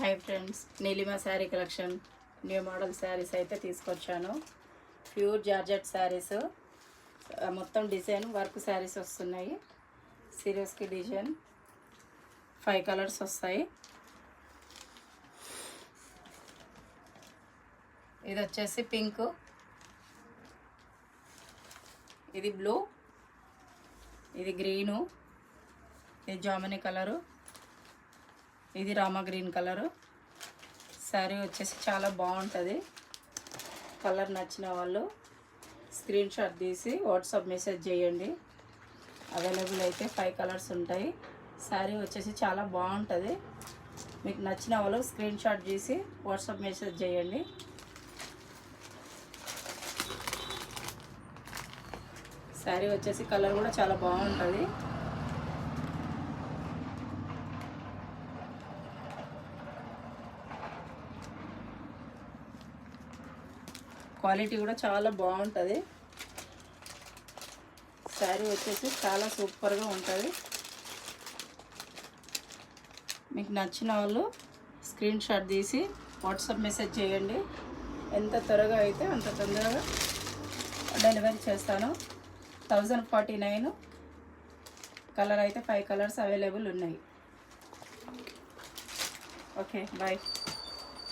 Hi friends, Neelima sari collection new model saris అయితే తీసుకొచ్చాను. Pure georgette saris, మొత్తం డిజైన్ వర్క్ శారీస్ వస్తున్నాయి. సీరియస్కి డిజైన్ 5 కలర్స్ వస్తాయి. ఇది వచ్చేసి పింక్, ఇది బ్లూ, ఇది గ్రీను, ఇది జామనీ కలరు, ఇది రామా గ్రీన్ కలరు. శారీ వచ్చేసి చాలా బాగుంటుంది. కలర్ నచ్చిన వాళ్ళు స్క్రీన్ షాట్ తీసి వాట్సాప్ మెసేజ్ చేయండి. అవైలబుల్ అయితే 5 కలర్స్ ఉంటాయి. శారీ వచ్చేసి చాలా బాగుంటుంది. మీకు నచ్చిన వాళ్ళు స్క్రీన్ షాట్ తీసి వాట్సాప్ మెసేజ్ చేయండి. శారీ వచ్చేసి కలర్ కూడా చాలా బాగుంటుంది. క్వాలిటీ కూడా చాలా బాగుంటుంది. శారీ వచ్చేసి చాలా సూపర్గా ఉంటుంది. మీకు నచ్చిన వాళ్ళు స్క్రీన్ షాట్ తీసి వాట్సాప్ మెసేజ్ చేయండి. ఎంత త్వరగా అయితే అంత తొందరగా డెలివరీ చేస్తాను. 1049. కలర్ అయితే 5 కలర్స్ అవైలబుల్ ఉన్నాయి. Okay, bye.